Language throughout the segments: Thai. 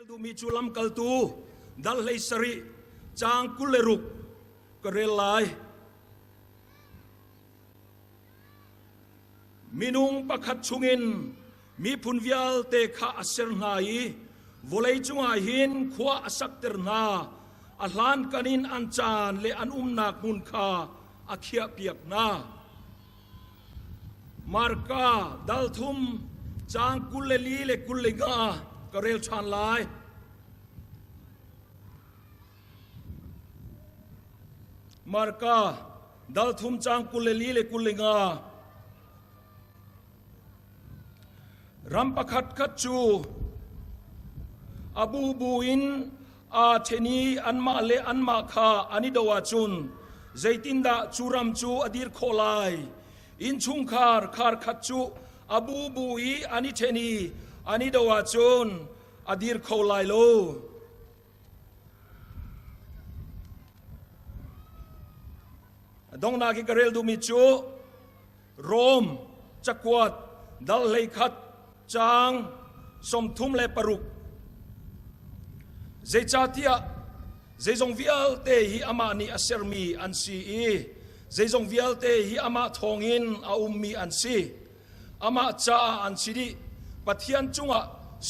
ดูมีจุลัมกัลตูดัลเลสรีจางกุเลรุกกระเรลายมินุงประคัดชุงินมีพุนวิลเตขาอัศรนายวลัยจุงอาหินขวาอัสักเตอร์นาอัลลันกันินอันจานเลอันนักมุนคาอักเขียเปียกนามาร์กาดัลทุมจางกุเลลีเลกุเลงากระเรลชานลายมาร์กาดัลทุมจางกุเลลีเลกุเลงารัมปขัดขัดจูอบูบูอินอาเทนีอันมาเลอันมาคาอันิดวาจุนใจตินดาจูรัมจูอดีรโคลายอินชุงคาร์ขัดจูอบูบูอีอันิเทนีอันิดวาจุนอดีรโคลายโลดงนากิกเรลดูมิจูโรมจักรวรรดิดัลเลขัดจางสมทุมเลปรุกเจจาติยาเจจงวิลเตฮิอามานีอัสเซอร์มีอันซีเจจงวิลเตฮิอามาทองอินอาอุมมีอันซีอามาจ้าอันซีดีปัทยันจุงะ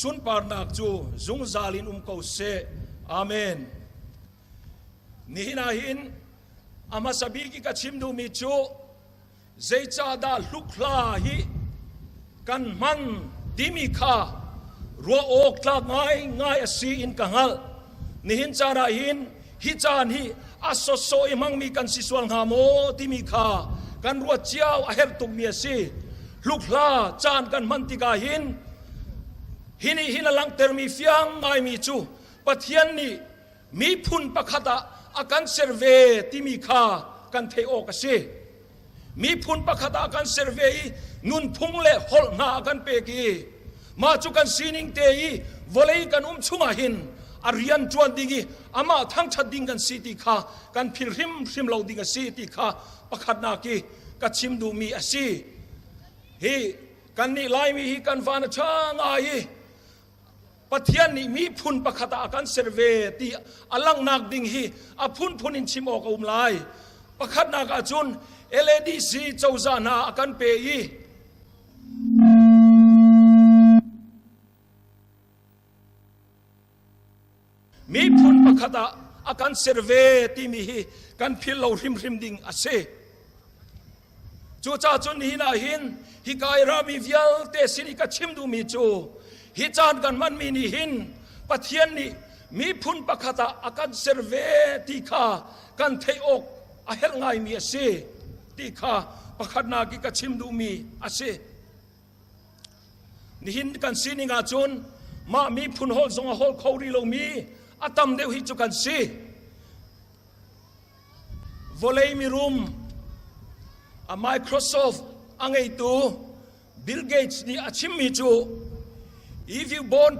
สุนปาร์นักจูจุงซาลินเกาเซอาเมนนี่นาหินอามาสบีกิกชิมดูมิจูเจจาดาลุกลาฮิกันมันดิมิคารัวอกลากง่ายสีอินกังฮัลนี่หินจาราหินฮิจานฮิอัสโซอิมังมีกันสิสวงหาโมดิมิคากันรัวเจ้าอาเฮรตุกเมียสีลุกลาจานกันมันติกาหินหินลังเตอร์มีเฟียงง่ายมีจูปัทยันนี่มีพุนประคตาอากันเซร์เวติมิคากันเทโอกสีมีพุนประคตากันเซร์เวนุนพุงเล่ฮอลนากันเปกีมาจุกันซีนิงเตยีวอลเลย์กันชุงาหินอาริยันจวนดิงีอามาทั้งชัดดิ่งกันสีติขากันพิริมเราดิ่งกันสีติขาประคัดนากีกัดชิมดูมีอาศีฮีกันนี่ไลมีฮีกันฟานช่างอายีปัทยันนี่มีพุนประคตากันเซร์เวตีอลังนักดิ่งฮีอพุนอินชิมออกไลประคัดนากาจุนเอเลดีซีเจ้าจานากันเปยีมีพุนประคตาอาการเซร์เวที่มีกันพิลเราริมดิ่งอาเซจูจ่าจุนหินาหินฮิกายรามีวิลเตสินิกชิมดูมีจูฮิจานกันมันมีนิหินปัทยันนี่มีพุนประคตาอาการเซร์เวที่ขากันเทอกอาเฮลง่ายมีอาเซที่ขาประคัดนากิกชิมดูมีอาเซนิหินกันสินิงาจุนมามีพุนโฮลซงโฮลเขารีลงมีอาตมเดียวฮิจุกันซีวอลเลย์มีรูมa Microsoft อังไอตูบิลเกตส์นี่อาชิมมิจู if you born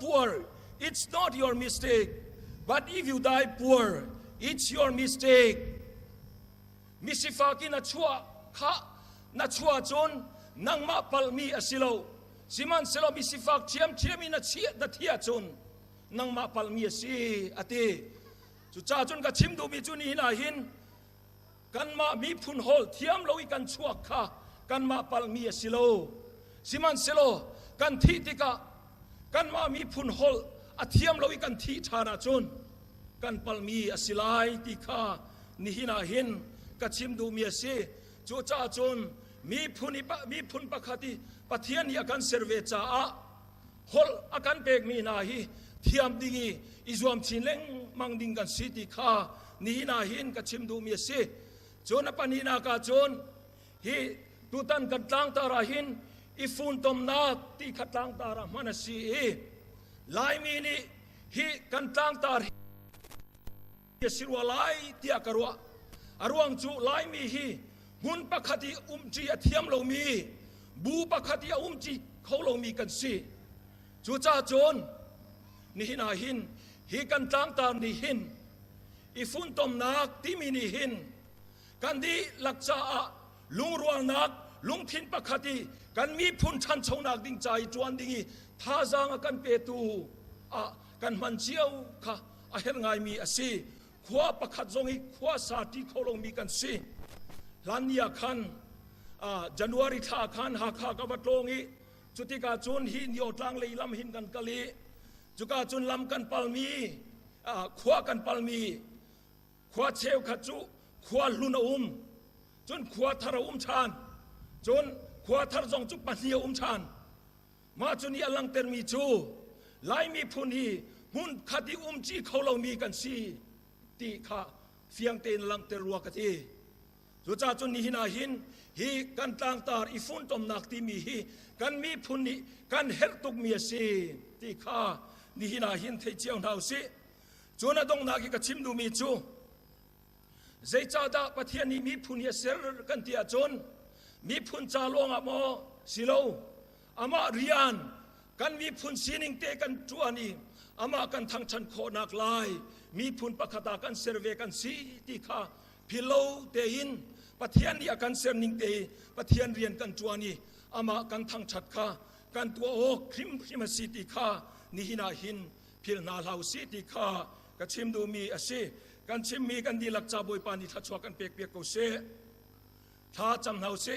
poor it's not your mistake but if you die poor it's your mistake มิสิฟากินาชัวข้านาชัวจนนังมาพัลมีอสิโลสิมันเซโลมิสิฟากเทียมมินาเชียดัทเทียจนนังมาพัลมีสีอติจุจ้าจนกับชิมดูมีจุนีนาหินกันมามีพุนโฮลเทียมโลอีกันชัวข้ากันมาพัลมีสิโลสิมันเซโลกันทีติกากันมามีพุนโฮลอาเทียมโลอีกันทีชานาจนกันพัลมีสิไลติกานิหินาหินกับชิมดูมีสีจุจ้าจนมีพุนประคติปัทยันยากันเซร์เวจ้าฮอลอากันเปกมีนาฮีเทียมดิงีอิจวมชินเล้งมังดิงกันสิติขานี่นาหินกับชิมดูมีสิจนปนีนากาจนฮีตุตันกัดตังตาราหินอิฟุนตมนาตีขัดตังตารามันสีลายมีนี่ฮีกันตังตาราฮิสิรวาลายที่อากรัวอารวงจูลายมีฮีหุนประคติจีเทียมเรามีบูประคติจีเขาเรามีกันสิจูจ้าจนนี่นาหินฮีกันตังตานี่หินอิฟุนตมนักที่มีนี่หินกันดีหลักษาลุงรวงนักลุงพินประคติ กันมีพุนชันชงนักดิ่งใจจวนดิ่งท่าจางกันเปตูกันมันเจียวค่ะเห็นไงมีสิขวาประคัดจงอีขวาสาธิเขาลงมีกันสิลันยาคันจันวาริท่าคันหาข้ากับวัดลงอีจุดที่กาจุนหินโยตรังเลยลำหินกันกะลีจุกาจุนลำกันปัลมีขวากันปัลมีขวาเชวขจุขวาลุนจนขวาทารชานจนขวาทารจงจุปันเนียชานมาจุนีอลังเตอร์มีจูไลมีพุนีมุนคดีจีเขาเรามีกันสีตีข้าเฟียงเตนลังเตอร์รัวกตีจุจ้าจุนีหินาหินฮีกันต่างตาอีฟุนตอมนักที่มีฮีกันมีพุนีกันเฮลตุกมีสีตีข้านี่หินาหินเทเจียวหนาวสิจุนดงนักกิกชิมดูมีจูใจจ้าดาปะเทียนีมีพุนีเสรกันที่อาจนมีพุนจาลงอโมสิโลอามาเรียนกันมีพุนสีนิงเตกันจวนนี้อามากันทั้งฉันโคนักลายมีพุนปะคตากันเซร์เวกันสีที่ข้าพิโลเตอินปะเทียนนี้กันเซร์นิงเตปะเทียนเรียนกันจวนนี้อามากันทั้งฉัดข้ากันตัวโอคริมมาสีที่ข้านี่หินาหินพิลนาลาวสีที่ข้ากันชิมดูมีอาศัยกันชิมมีกันดีหลักจ่าบอยปานิทัชวกันเปียกเปียกกูเสถ้าจำเอาเส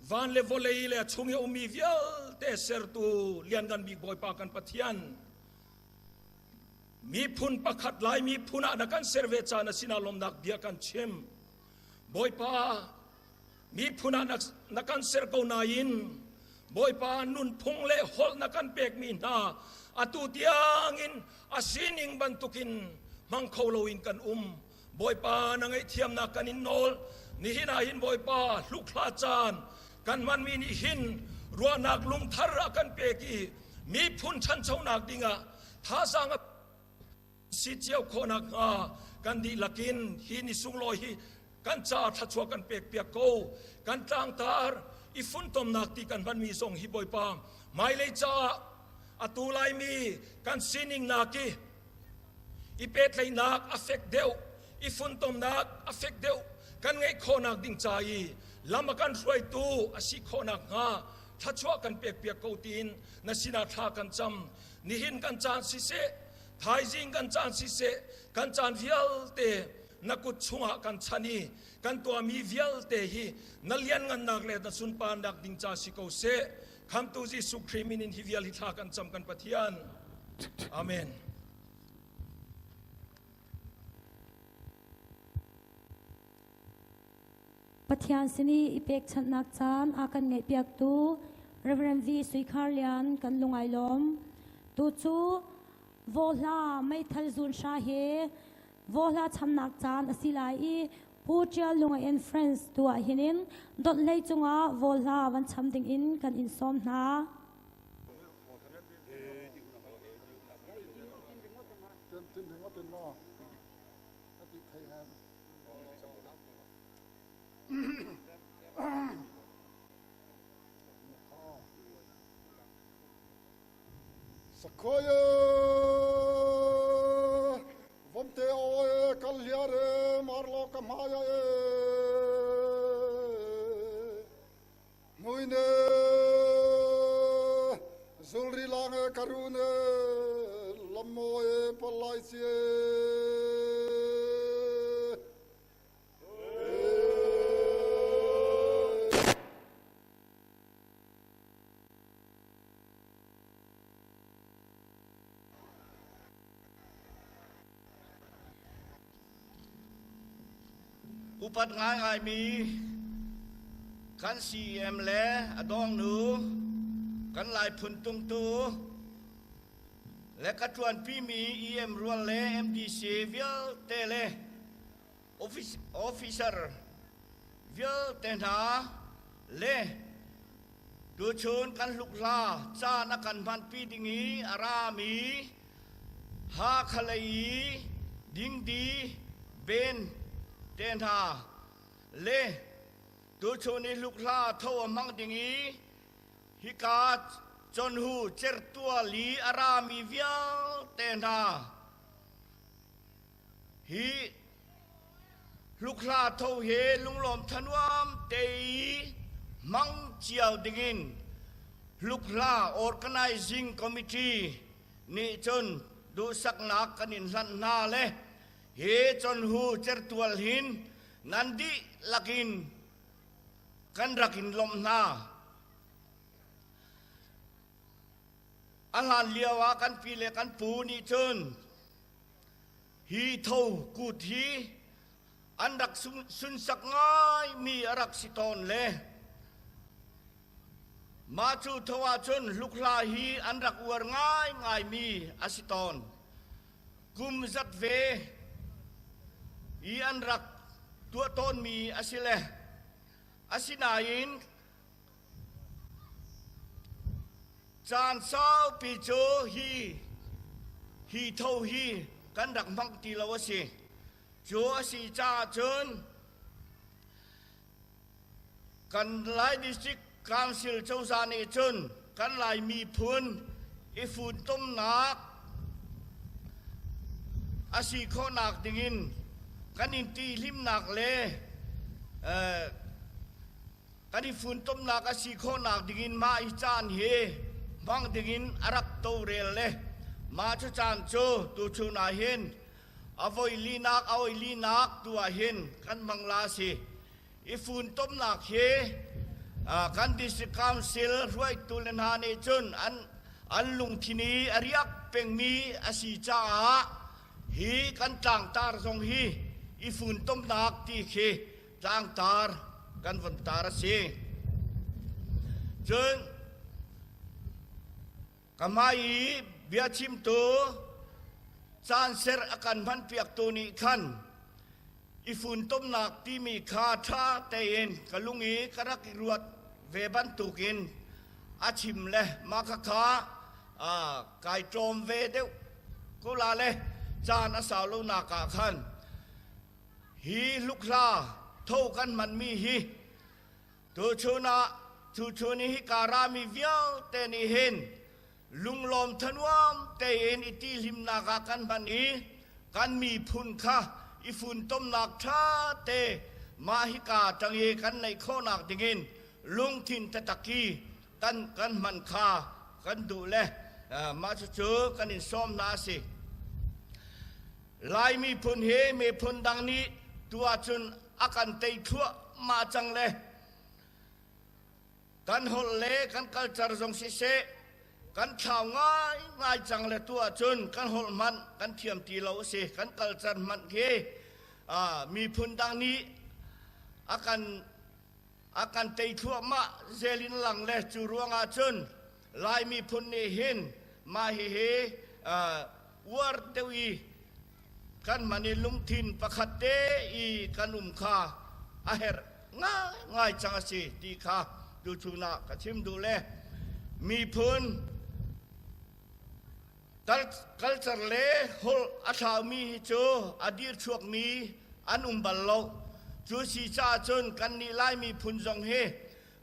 วันเลวเลยเลยช่วงนี้มีเวียลเตเสร์ตูเลียนกันบีบอยปากันปะเทียนมีพุนประคัดลายมีพุนนักกันเซร์เวจานะสินาลมนักเบียกันเชมบอยปามีพุนนักกันเซร์กนายินบอยปานุนพงเล่ฮอลนักกันเปกมีนาอตุติยังอินอาศินิงบันตุกินมังเขาโลอินกันบอยปานังไอเทียมนักกันอินโนลนี่หินาหินบอยปาลุกลาจานกันมันมีนิหินรัวนักลุงทาระกันเปกีมีพุนชันเจ้านักดิงะท้าสังสิเจียวโคนักกันดีลักินหินิสุงลอยกันจ่าทัชวกันเปกเปียกโกกันต่างตาร์อีฟุนตมนักตีกันมันมีส่งฮิบอยปามไม่เลยจ่าอตูไลมีกันซินิงนักกีอีเป็ดเลยนักอเฟกเดียวอีฟุนตมนักอเฟกเดียวกันไงโคนักดิ่งใจลำกันช่วยตูอาศิโคนักถ้าชัวกันเปียกเปียกกูตีนนัสินาทากันจำนิหินกันจานสิเสทายจิงกันจานสิเสกันจานวิลเตนักุชงหกันชนีกันตัวมีวิลเตฮีนัลยันกันนักเลนสุนปานนักดิ่งจ่าสิโกเสคำตูจิสุครีมินินฮิวิลฮิทากันจำกันปะเทียนอาเมนปัทยานสินีอิเป็กชันนักจานอากันไงเปียกตูเรเวรนวีสุยคาร์เลียนกันลุงไอลมตูจูวอลาไม่ทัลซุนชาเฮวอลาชันนักจานอสิไลผู้เจ้าลุงไอเอ็นเฟรนส์ตัวหินินดดเลยจงอาวอลาวันชัมดิงอินกันอินซอมนาSequoia, Vomte oe, Cagliare, Marlo Camaya, Muine, Zulri Lange, Karune, Lamoe, Palaisie.อุปัตง่ายมีขันซีเอ็มแลอดองหนูกันลายพุนตุงตูและกระทวนพี่มีเอ็มรวนเลเอ็มดีซีวิลเตเลออฟฟิเซอร์วิลเตนาเลดูชนกันลุกลาจานักันพันปีดิงีอารามีฮาคลัยดิงดีเบนเดนทาเลดูชนิลุกลาเท่ามังดิงีฮิกาจนหูเจรตัวลีอารามีเวียเดนทาฮิลุกลาเท่าเฮลุงลมทนวามเตย มังเจียวดิงินลุกลา organizing committee นี่จนดูสักนักกันอินสันนาเลเฮจนหูเจรตัวหินนันดิลักินกันรักินลมนาอันลานเลียวากันปีเลกันปูนี่จนฮีเท่ากูทีอันรักสุนสักง่ายมีรักสิตอนเลมาจูทว่าจนลุกลาฮีอันรักอวดง่ายง่ายมีอาสิตอนกุมจัดเวอีอันรักตัวตนมีอาศิเลอาศินายินจานสาวปีโจฮีเท่าฮีกันรักมังตีลาวสิโจสิจ่าจนกันหลายดิสตริกการสิลเจ้าซานีจนกันหลายมีพื้นอีฝุ่นต้มหนักอาศิข้อหนักดิ่งินกันอินตีลิมหนักเลยกันอีฝุ่นต้มหนักอาศิข้อหนักดิ่งินมาอีจานเฮบังดิ่งินอารักโตเรลเลยมาชุจานโจตูชูนาเห็นเอาไว้ลีนักเอาไว้ลีนักตัวเห็นกันมังลาสิอีฝุ่นต้มหนักเฮกันดิสกามซิลรวยตุลนาเนจนอันลุงที่นี้อริยกเป็นมีอาศิจ้าฮีกันจางตาร์ทรงฮีอีฝุ่นต้มหนักที่เขจางตาร์กันวันตาร์สิจนกำไมเบียชิมตัวจานเซอร์อาการพันเปียกตัวนี้ขันอีฝุ่นต้มหนักที่มีคาท่าเตยนกะลุงอีกรักรวดเวบันตุกินอาชิมเลยมาคาคาไก่โจมเวเดวกุลาเลยจานอาสาวลูนากาขันฮีลุกลาเท่ากันมันมีฮีตัวชนะตัวชนี้ฮิการามีเวียวเตนิเห็นลุงลมทนวมเตเอ็นอิติลิมนากากันบันอีกันมีพุนค่ะอีฝุ่นต้มนักท่าเตมาฮิกาจังเยกันในข้อนักดิ่งินลุงทินตะตะกีกันมันคากันดูแลมาเจอกันอินซ้อมนาสิลายมีพุนเฮมีพุนดังนี้ตัวจนอาการเตยทั่วมาจังเลยกันหดเล่กันกัลจารจงสิเสกันข่าวง่ายจังเลยตัวจนกันหดมันกันเทียมตีเราสิกันกัลจารมันเฮมีพุนดังนี้อาการเตยทั่วมาเซลินหลังเลยจูรวงอาจนลายมีพุนเนเห็นมาเฮวอร์เดวีกันมันลุงทินประคัดเตอีกันอุมคาอาเฮรง่ายจังสิดีค่ะดูชูนักชิมดูแลมีพุนกัลจารเลฮลอาชามีโจอดีตช่วงมีอันอุมบัลโลจูสีชาจนกันนี่ไล่มีพุนจงเฮ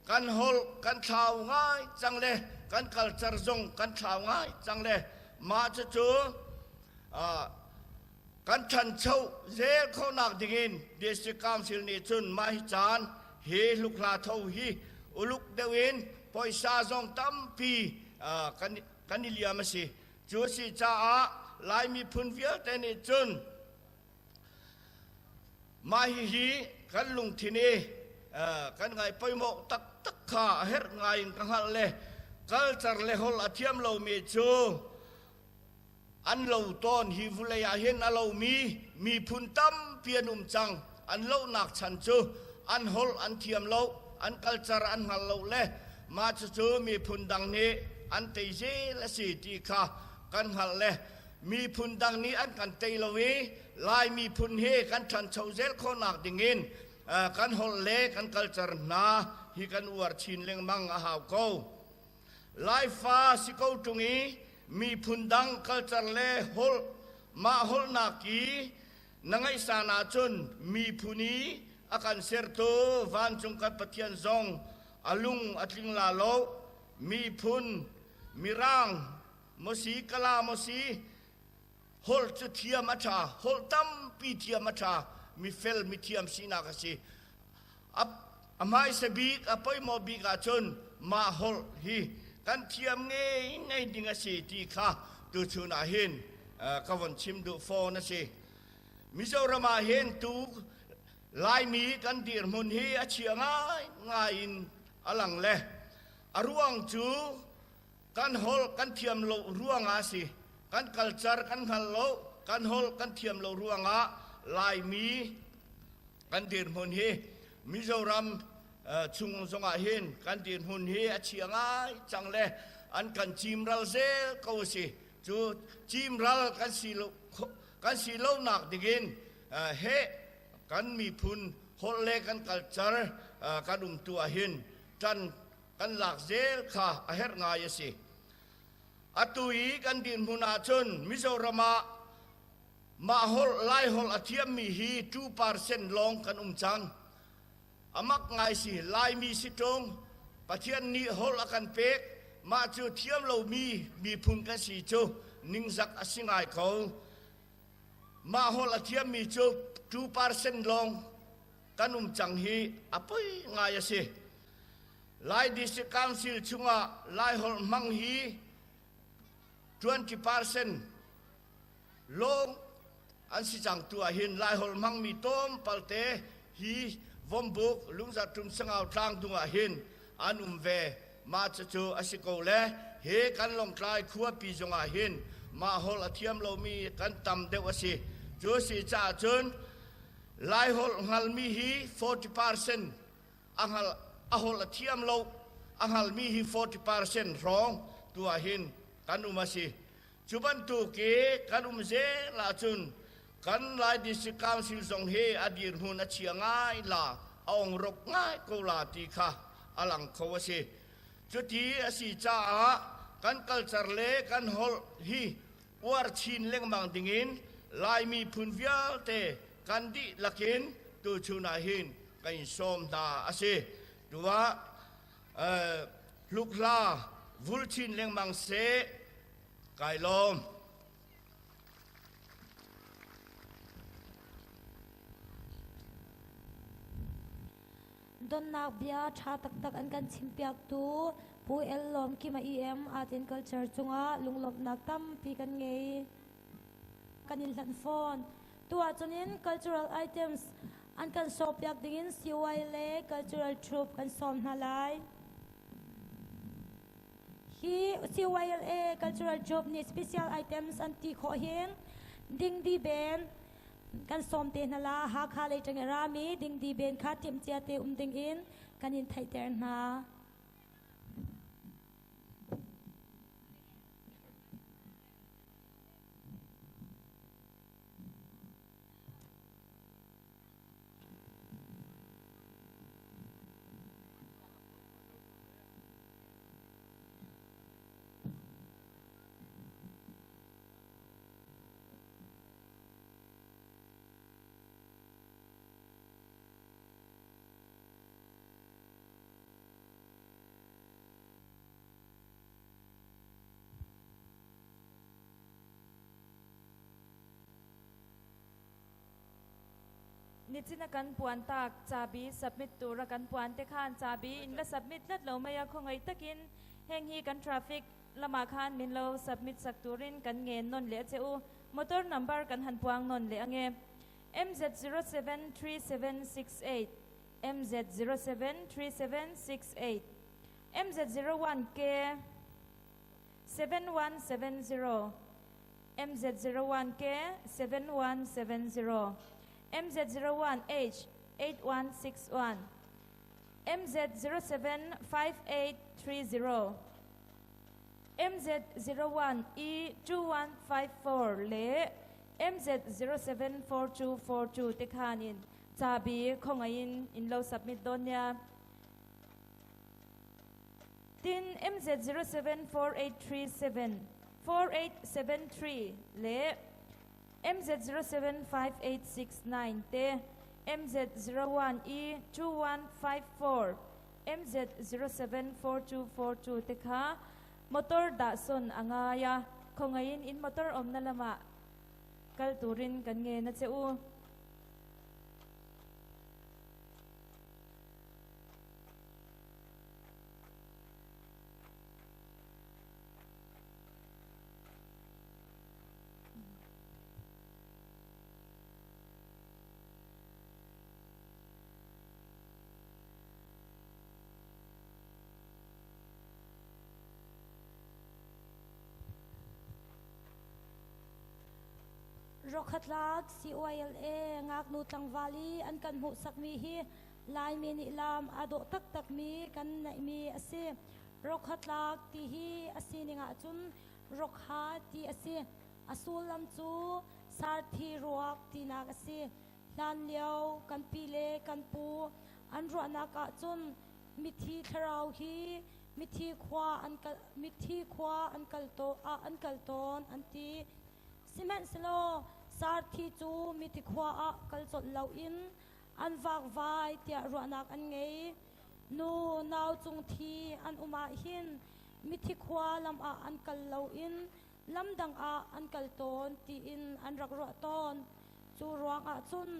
กันฮลกันข่าวง่ายจังเลยกันกัลจารจงกันข่าวง่ายจังเลยมาจะจูกันฉันเช่าเจ้าเขาหนักดิ่งินเดชกามสิลนิจุนมาฮิจานเฮลุกลาเท่าฮีอุลุกเดวินปอยซาจงตั้มปีกันนิเลียมาสิจูสิจ้าลายมีพุนเวียแต่นิจุนมาฮีกันลุงทีนี้กันไงไปโมกตักขาเฮ็ดไงกันฮัลเลกัลจารเลฮลอาเทียมเราเมจูอันเราตอนฮิวุเลยเห็นอันเรามีพุนตั้มเพียนุมจังอันเราหนักฉันจูอันฮลอันเทียมเราอันกัลจารอันฮัลเราเลมาจูมีพุนดังนี้อันเตยเจและสิติค่ะกันฮัลเลมีพุนดังนี้อันกันเตยเราเวลายมีพุนเฮกันฉันเช่าเซลคนหนักดิ่งินกันฮลเลกันกัลจารนาฮิกันอวดชินเลงมังอาหาวโกลายฟ้าสิโกตุงีมีพุนดังกัลจารเลฮลมาฮลนากีนังไอสานาจนมีพุนีอาการเซร์โตวันจงกันปะเทียนซองอาลุงอัตลิงลาโลมีพุนมีร่างมสีกลามสีฮลจะเทียมชาฮลตั้มปีเทียมชามีเฟลมีเทียมสีนากสี amai sabik apoi mo bika chun ma hol hi kan thiam ngay dinga si ti kha tu chuna hin kawan chim du fo na si Mizorama hen tu lai mi kan dir mun hi a chia ngai in alang le aruang chu kan hol kan thiam lo ruang a si kan culture kan hal lo kan hol kan thiam lo ruang a lai mi kan dir mun hi Mizoram chung zonga hin kan dir mun hi a chia ngai chang le an kan chim ral zel ko si chu chim ral kan si lo nak digin he kan mi phun hol le kan culture kan tua hin kan lak zel kha a her nga yasi atui kan din huna chun Mizorama ma hol lai hol athiam mi hi 2% long kan chang amak ngai si lai mi si tong pathian ni hol akan pek ma chu thiam lo mi phun kan si chu ningzak asingai ko ma hol athiam mi chu 2% long kanum chang hi apoi ngai ase lai district council chunga lai hol mang hi 20% long an si chang tua hin lai hol mang mi tom palte hi vombuk lungza tum sangau tlang tunga hin anum ve ma chu asiko le he kan long klai khua pi zonga hin ma hol athiam lo mi kan tam deu ase chu si cha chun lai hol ngal mi hi 40% angal ahol athiam lo angal mi hi 40% rong tua hin kanum ase chuban tu ke kanum je la chun kan lai district council zong he adir hun a chiangai la ong rok ngai ko la ti kha alang kho ase chuti asi cha kan culture le kan hol hi war chin leng mang dingin lai mi phun vial te kan di lakin tu chuna hin kan som da ase tuwa Hlukhla vul chin leng mang se kai lom don nak bia tha tak tak an kan chimpiak tu pu el lom ki ma em art and culture chunga lunglop nak tam pi kan ngei kanil han phone tua chunin cultural items an kan shop yak dingin siwai le cultural troupe kan som halai hi siwai le cultural troupe ni special items an ti kho hin ding di ben kan som te nala ha kha le tang rami ding di ben kha tim chia te ding in kanin thai ter na nichina kan puan tak chabi submit tura kan puan te khan chabi in la submit lat lo maya khongai takin heng hi kan traffic lama khan min lo submit sak turin kan nge non le cheu motor number kan han puang non le ange MZ073768 MZ073768 MZ01K 7170 MZ01K 7170 MZ01H 8161 MZ075830 MZ01E 2154 le MZ074242 tekhanin chabi khongain in lo submit donya tin MZ074837 4873 le MZ075869 te MZ01E 2154 MZ074242 te kha motor da son angaya khongain in motor om na lama kal turin kan nge na cheu รกขัดลัก COILA งากนูตังวาลีอันกันหูสักมีฮีลายมีนิลามอโดตักมีกันในมีอาศัยรกขัดลักที่ฮีอาศัยนิงาจุนรกฮาที่อาศัยอสูลลำจูสารทีรวกที่นักอาศัยลานเลียวกันปีเลกันปูอันรัวนักจุนมิธีทราวฮีมิธีควาอันกัลโตอันกัลโตนอันที่ซีเมนต์สโลสารที่จูมิติขวากัลจดเหลาอินอันวากวายเตียรัวนักอันไงนูนาวจุงทีอันอุมาหินมิติขวาลำอันกัลเหลาอินลำดังอันกัลตนตีอินอันรักรัวตนจูรวงจุน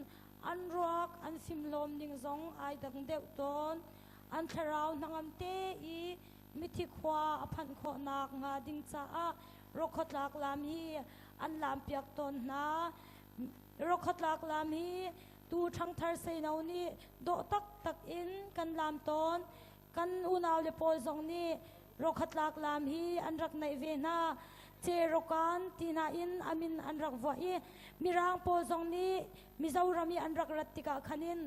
อันรักอันฟิมลมดิงซงไอดังเดวตนอันทราวนังอัมเตอีมิติขวาพันโคนักงาดิงจ้ารกขัดลักลามีอันลามเปียกตนนารกขัดลักลามีตูทั้งทาร์เซนาวนี้โดตักอินกันลามตนกันอุณาวเลปอลซงนี้รกขัดลักลามีอันรักในเวนาเจรกันทีนาอินอามินอันรักวะอีมีร่างปอลซงนี้มิซารามีอันรักรัตติกาขันิน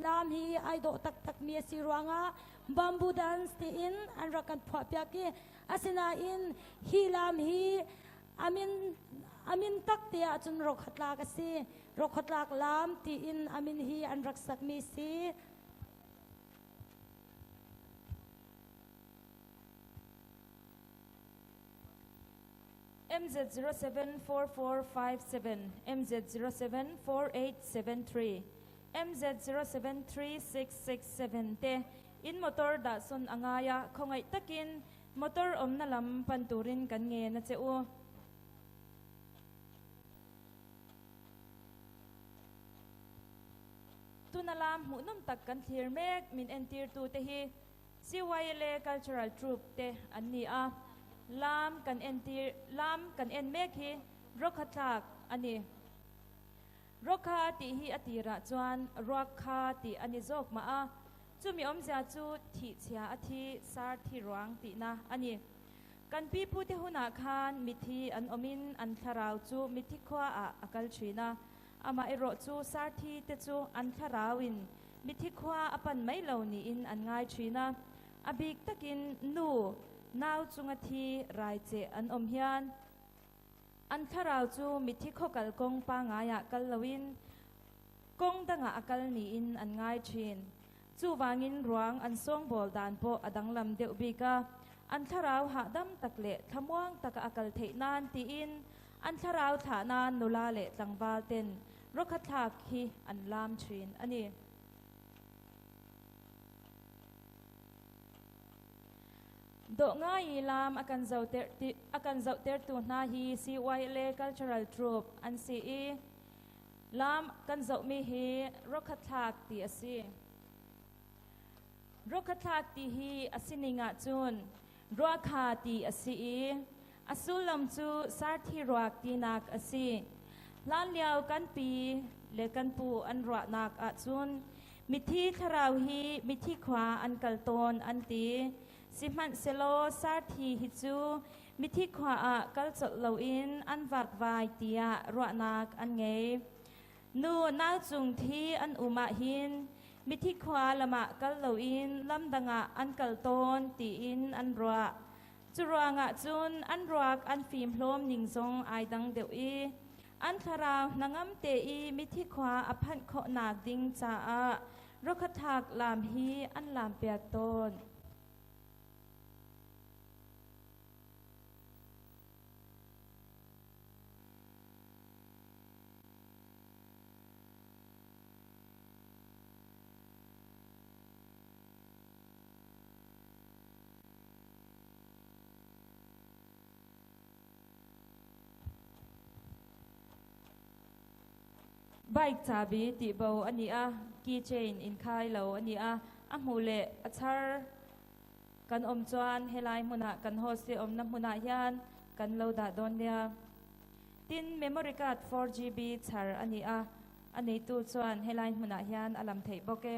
ลามฮีไอโดตักมีสิรวงะบัมบูดันสตีอินอันรักกันพวกเปียกีอาศินาอินฮีลามฮีอามินตักเตียจุนรกขัดลากสิรกขัดลากลามตีอินอามินฮีอันรักสักมีสี MZ074457 MZ074873 MZ073667 te in motor da son angaya khongai takin motor om na lam panturin kan nge na cheu tunalam hunum tak kan thlir mek min entir tu te hi CYLA cultural troupe te anni a lam kan en mek hi rokhatlak ani rokha ti hi atira chuan rokha ti ani jok ma a chumi omja chu thi chhia athi sar thi ruang ti na ani kan pi pu te huna khan mithi an omin an tharau chu mithi khwa a akal thina ama ero chu sar thi te chu an tharawin mithi khwa apan mai lo ni in an ngai thina abik takin nu naw chunga thi rai che an om hian an tharau chu mithi khokal kong pa nga ya kal lawin kong danga akal ni in an ngai thin chu wangin ruang an song bol dan po adang lam deuh bika an tharau ha dam takle thamwang taka akal theinan ti in an tharau tha nan nula le tlangwal ten rokhathak hi an lam thin ani do ngai lam akan zauter tu na hi CYLA cultural troupe an CE lam kan zau mi hi rokhathak ti asi rokhathak ti hi asininga chun rokha ti asi asulam chu sarthi ruak ti nak asi lan liao kan pi le kan pu an ra nak a chun mithi tharau hi mithi khwa an kalton an ti siman selo sarthi hi chu mithi khwa a kal chol lo in an wak vai tia ra nak an nge nu na chung thi an uma hin mithi khwa lama kal lo in lam danga an kal ton ti in an ra churawanga chun an ruak an fim hlom ning zong ai dang deuh i an tharaw nangam te i mithi khwa aphan kho nak ding cha a rokhathak lam hi an lam piak ton bike chabi ti bo ani a keychain in khai lo ani a amule achar kan om chuan helai hmuna kan host om na hmuna hian kan lo da don nia tin memory card 4GB char ani a ani tu chuan helai hmuna hian alam thei boke